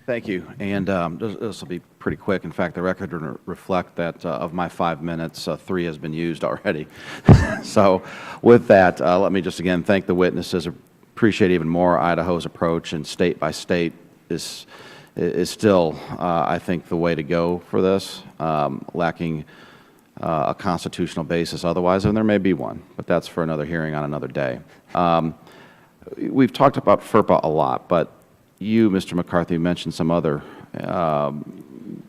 Thank you. And this will be pretty quick. In fact, the record will reflect that of my 5 minutes, 3 has been used already. So with that, let me just again thank the witnesses. Appreciate even more Idaho's approach, and state by state is still, I think, the way to go for this, lacking a constitutional basis otherwise, and there may be one, but that's for another hearing on another day. We've talked about FERPA a lot, but you, Mr. McCarthy, mentioned some other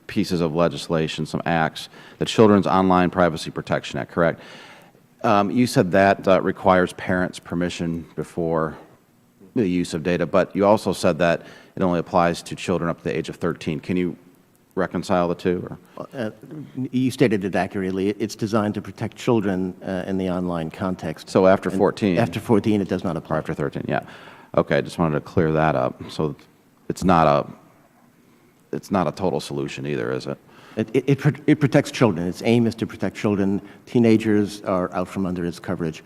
pieces of legislation, some acts, the Children's Online Privacy Protection Act, correct? You said that requires parents' permission before the use of data, but you also said that it only applies to children up to the age of 13. Can you reconcile the two? Or? You stated it accurately. It's designed to protect children in the online context. So after 14? After 14, it does not apply. Or after 13, yeah. Okay, I just wanted to clear that up. So it's not a total solution either, is it? It protects children. Its aim is to protect children. Teenagers are out from under its coverage.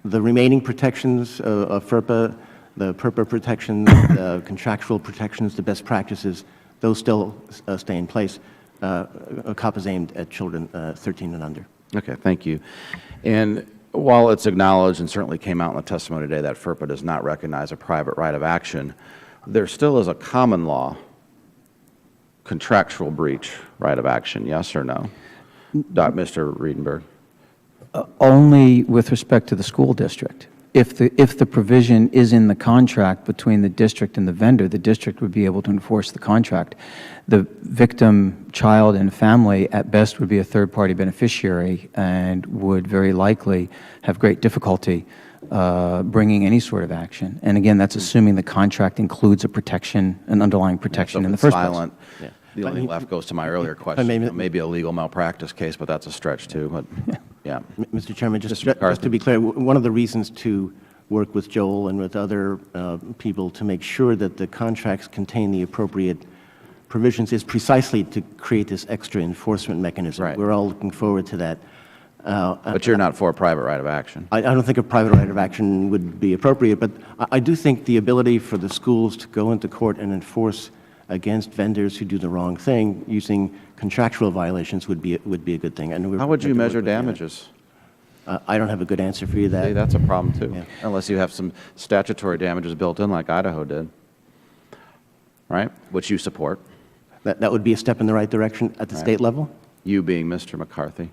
The remaining protections of FERPA, the PERPA protections, the contractual protections, the best practices, those still stay in place. COP is aimed at children 13 and under. Okay, thank you. And while it's acknowledged and certainly came out in the testimony today that FERPA does not recognize a private right of action, there still is a common law contractual breach right of action, yes or no? Mr. Riedenberg? Only with respect to the school district. If the provision is in the contract between the district and the vendor, the district would be able to enforce the contract. The victim, child, and family at best would be a third-party beneficiary and would very likely have great difficulty bringing any sort of action. And again, that's assuming the contract includes a protection, an underlying protection in the first place. Yeah. The only left goes to my earlier question. Maybe a legal malpractice case, but that's a stretch too. But yeah. Mr. Chairman, just to be clear, one of the reasons to work with Joel and with other people to make sure that the contracts contain the appropriate provisions is precisely to create this extra enforcement mechanism. Right. We're all looking forward to that. But you're not for a private right of action? I don't think a private right of action would be appropriate, but I do think the ability for the schools to go into court and enforce against vendors who do the wrong thing using contractual violations would be a good thing. And how would you measure damages? I don't have a good answer for you. See, that's a problem too, unless you have some statutory damages built in like Idaho did, right, which you support. That would be a step in the right direction at the state level? You being Mr. McCarthy,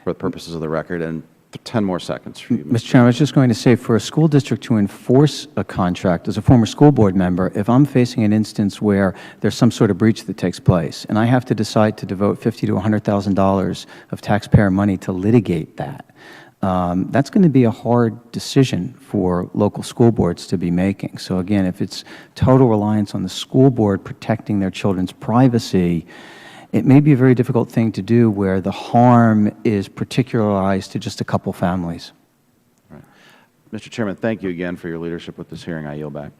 for the purposes of the record, and 10 more seconds for you. Mr. Chairman, I was just going to say, for a school district to enforce a contract, as a former school board member, if I'm facing an instance where there's some sort of breach that takes place, and I have to decide to devote $50,000 to $100,000 of taxpayer money to litigate that, that's going to be a hard decision for local school boards to be making. So again, if it's total reliance on the school board protecting their children's privacy, it may be a very difficult thing to do where the harm is particularized to just a couple families. Right. Mr. Chairman, thank you again for your leadership with this hearing. I yield back.